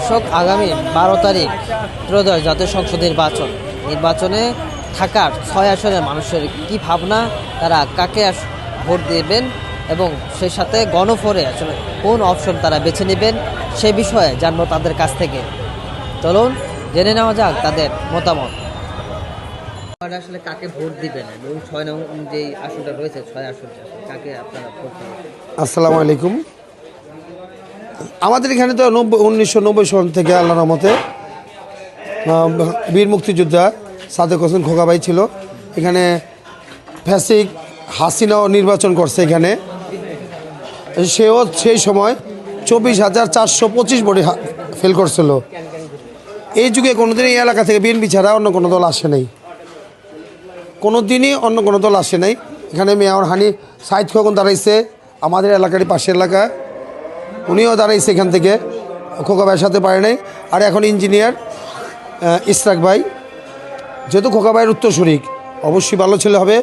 দর্শক, আগামী 12 তারিখ ত্রয়োদশ জাতীয় সংসদ নির্বাচনে ঢাকার 6 আসনের মানুষের কি ভাবনা, তারা কাকে ভোট দেবেন এবং সেই সাথে গণভোটে আসলে কোন অপশন তারা বেছে নেবেন সে বিষয়ে জানবো তাদের কাছ থেকে। চলুন জেনে নেওয়া যাক তাদের মতামত। আসলে কাকে ভোট দিবেন এবং 6 নং যে আসনটা রয়েছে, 6 আসনটা কাকে আপনারা ভোট দেবেন? আসসালামু আলাইকুম। আমাদের এখানে তো 1990 সন থেকে আল্লাহর রহমতে বীর মুক্তিযোদ্ধা সাদেক হোসেন খোকা ভাই ছিল। এখানে ফ্যাসিক হাসিনাও নির্বাচন করছে এখানে। সেও সেই সময় 24,425 ভোটে ফেল করছিল। এই যুগে কোনোদিন এই এলাকা থেকে বিএনপি ছাড়া অন্য কোনো দল আসে নাই, কোনো দিনই অন্য কোনো দল আসে নাই। এখানে মেয়র হানি সাইদ খোকন দাঁড়াইছে আমাদের এলাকারই পাশের এলাকা, উনিও দাঁড়াইছে এখান থেকে, খোকা ভাইয়ের সাথে পারে নাই। আর এখন ইঞ্জিনিয়ার ইশরাক ভাই, যেহেতু খোকা ভাইয়ের উত্তরসূরি, অবশ্যই ভালো ছেলে হবে,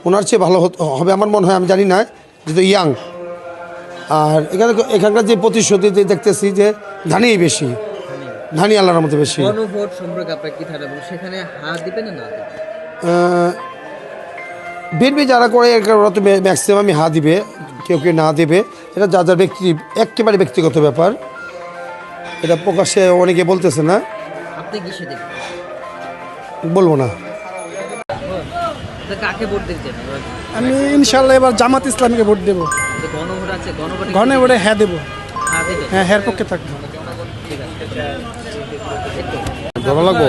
ওনার চেয়ে ভালো হবে আমার মনে হয়, আমি জানি না, যেহেতু ইয়াং। আর এখানকার যে প্রতিশ্রুতি দেখতেছি যে ধানই বেশি, ধানই আল্লাহর মতো বেশি। গণভোট সম্পর্কে আপনার কি ধারণা, সেখানে হাত দিবেন না দিবেন? বিএনপি যারা করে ওরা তো ম্যাক্সিমামই হা দিবে, কেউ কেউ না দেবে, এটা যা যার একেবারে ব্যক্তিগত ব্যাপার, এটা প্রকাশ্যে অনেকে বলতেছে না। আপনি কিসে দেবেন? বলবো না। কাকে ভোট দিচ্ছেন? আমি ইনশাল্লাহ এবার জামাত ইসলামকে ভোট দেবো। গণভোট আছে, গণভোটে হ্যাঁ দেবো, হ্যাঁ দেবেন? হ্যাঁ হ্যাঁ পক্ষে থাকবো। ঠিক আছে, লাগবো।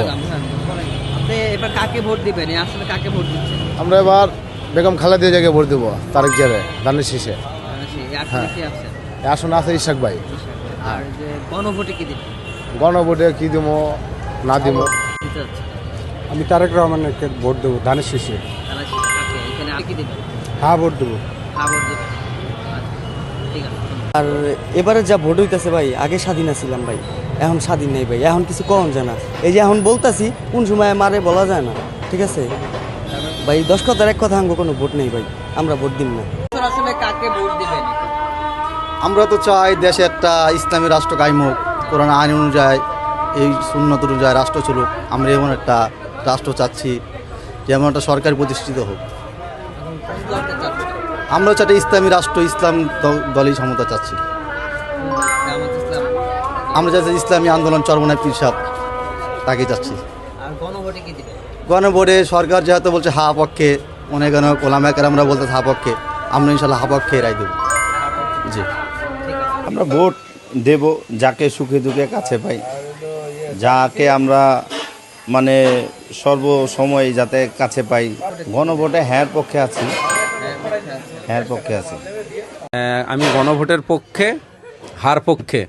আপনি এবার কাকে ভোট দিবেন? আসলে কাকে ভোট দিচ্ছেন? আমরা এবার বেগম খালেদা জিয়াকে ভোট দেবো, তারেক জিয়ারে, ধানের শীষে। আসন আছে ইশাক ভাই। আর যে গণভোটে কি দিবেন? গণভোটে কি দিব না দিব, আমি তারেক রহমানকে ভোট দেবো ধানের শীষে। এখানে আর কি দিবেন? হ্যাঁ ভোট দেবো। হ্যাঁ ভোট দিবেন, ঠিক আছে। আর এবারে যা ভোট হইতেছে ভাই, আগে স্বাধীন ছিলাম ভাই, এখন স্বাধীন নেই ভাই, এখন কিছু কম যায় না। এই যে এখন বলতাছি, কোন সময় মারে বলা যায় না, ঠিক আছে ভাই। 10 কথার এক কথা আঙ্গ কোনো ভোট নেই ভাই, আমরা ভোট দিব না। আসলে কাকে ভোট দিবেন? আমরা তো চাই দেশে একটা ইসলামী রাষ্ট্র কায়েম হোক, কোরআন আইন অনুযায়ী, এই সুন্নত অনুযায়ী রাষ্ট্র চলুক। আমরা এমন একটা রাষ্ট্র চাচ্ছি যেমন একটা সরকার প্রতিষ্ঠিত হোক। আমরা চাই ইসলামী রাষ্ট্র, ইসলাম দলই ক্ষমতা চাচ্ছি। আমরা চাচ্ছি ইসলামী আন্দোলন চরমনায় পীর সাহেব, তাকে চাচ্ছি। আর গণভোটে কি দিবেন? গণভোটে সরকার যেহেতু বলছে হা পক্ষে, মনে করেন ওলামায়ে আমরা বলতে হা পক্ষে, আমরা ইনশাল্লাহ হা পক্ষে রায় দেব। জি, আমরা ভোট দেব যাকে সুখে দুঃখে কাছে পাই, যাকে আমরা মানে সর্বসময় যাতে কাছে পাই। গণভোটে হ্যাঁ পক্ষে আছি, হ্যাঁ পক্ষে আছি। আমি গণভোটের পক্ষে, হার পক্ষে।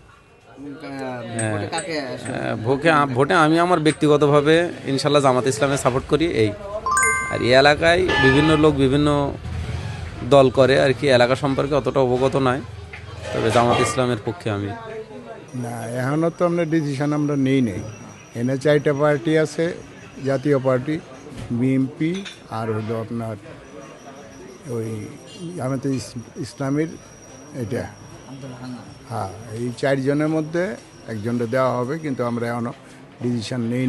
ভোটে আমি আমার ব্যক্তিগতভাবে ইনশাল্লাহ জামাত ইসলামে সাপোর্ট করি। এই আর এই এলাকায় বিভিন্ন লোক বিভিন্ন দল করে আর কি, এলাকা সম্পর্কে অতটা অবগত নয়, তবে জামাত ইসলামের পক্ষে আমি। না, এখনও তো আমরা ডিসিশন আমরা নেই। এনে 4টা পার্টি আছে, জাতীয় পার্টি, বিএনপি, আর হলো আপনার ওই আমাদের ইসলামের এটা। হ্যাঁ, এই 4 জনের মধ্যে একজনটা দেওয়া হবে, কিন্তু আমরা এখনও ডিসিশন নেই।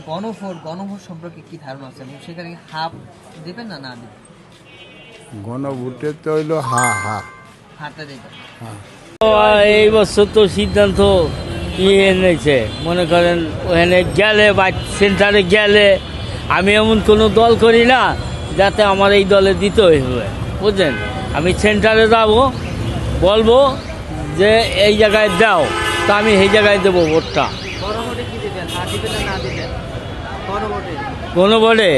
গণভোট সম্পর্কে কি ধারণা আছে? সেখানে হাফ দেবেন না দিবেন? গণভোটে তো হইলো হাতে দেবেন। হ্যাঁ, এই বছর তো সিদ্ধান্ত এনেছে, মনে করেন ওখানে গেলে বা সেন্টারে গেলে আমি এমন কোনো দল করি না যাতে আমার এই দলে দিতে হবে, বুঝলেন। আমি সেন্টারে যাব, বলবো যে এই জায়গায় দাও, তো আমি সেই জায়গায় দেবো ভোটটা। গণভোটে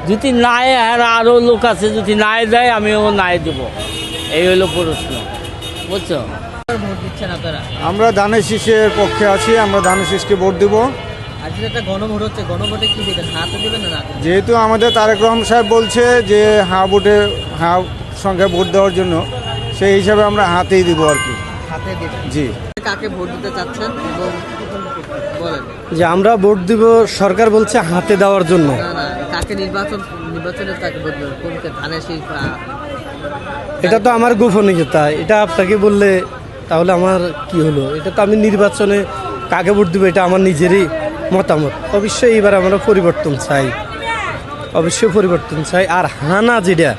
যদি নাই, আর আরও লোক আছে, যদি নাই দেয় আমিও নাই দেবো, এই হলো প্রশ্ন, বুঝছো। আমরা ধানের শীষের পক্ষে আছি, আমরা ধানের শীষকে ভোট দেব। আজকে একটা গণভোট হচ্ছে, গণভোটে কি দেবেন? হাতে দেবেন না? যেহেতু আমাদের তারেক রহমান সাহেব বলছে যে হ্যাঁ সংখ্যায় ভোট দেওয়ার জন্য, সেই হিসাবে আমরা হাতেই দিব আর কি। হাতে দেবেন? জি। কাকে ভোট দিতে চাচ্ছেন এবং বলেন? যে আমরা ভোট দিব, সরকার বলছে হাতে দেওয়ার জন্য। না, কাকে নির্বাচনে কাকে ভোট দেবেন? কোনকে? ধানের শীষ? এটা তো আমার গোপনীয়তা, এটা আপনাকে বললে তাহলে আমার কি হলো? এটা তো আমি নির্বাচনে কাকে ভোট দেবো এটা আমার নিজেরই মতামত। অবশ্যই এবার আমরা পরিবর্তন চাই, অবশ্যই পরিবর্তন চাই। আর হানা যেটা,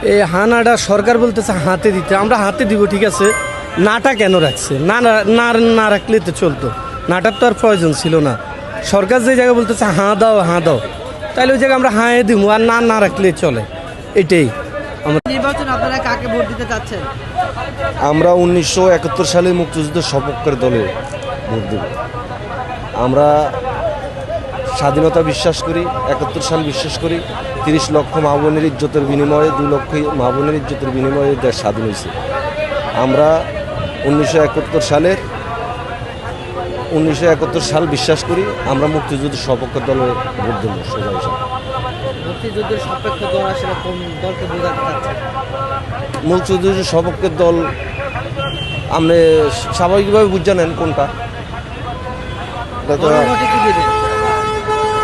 এই হানাটা সরকার বলতেছে হাতে দিতে, আমরা হাতে দিব ঠিক আছে, নাটা কেন রাখছে? না না না রাখলে তো চলতো, নাটার তো আর প্রয়োজন ছিল না। সরকার যে জায়গায় বলতেছে হাঁ দাও হাঁ দাও, তাহলে ওই জায়গায় আমরা হাঁ দিব, আর না না রাখলে চলে। এটাই নির্বাচন আপনারা কাকে ভোট দিতে চাচ্ছেন? আমরা 1971 সালে মুক্তিযুদ্ধের সপক্ষের দলে ভোট দেব। আমরা স্বাধীনতা বিশ্বাস করি, 71 সাল বিশ্বাস করি। 30 লক্ষ মা বোনের ইজ্জতের বিনিময়ে, 2 লক্ষ মা বোনের ইজ্জতের বিনিময়ে দেশ স্বাধীন হয়েছে। আমরা 1971 সাল বিশ্বাস করি। আমরা মুক্তিযুদ্ধের সপক্ষের দলে ভোট দেব সোজা হিসাবে। মুক্তিযুদ্ধের সপক্ষ দল আসলে কোন দলকে বোঝাতে চাচ্ছেন? মুক্তিযুদ্ধের সপক্ষের দল আপনি স্বাভাবিকভাবে বুঝে নেন কোনটা। এটা তো- গণভোটে কি দিবেন?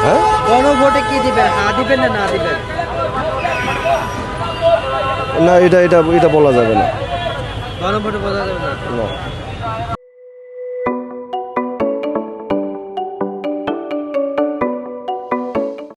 হ্যাঁ, গণভোটে কি দিবেন? হ্যাঁ দিবেন না না দিবেন? না এটা এটা এটা বলা যাবে না। গণভোটে বোঝা যাবে না। না।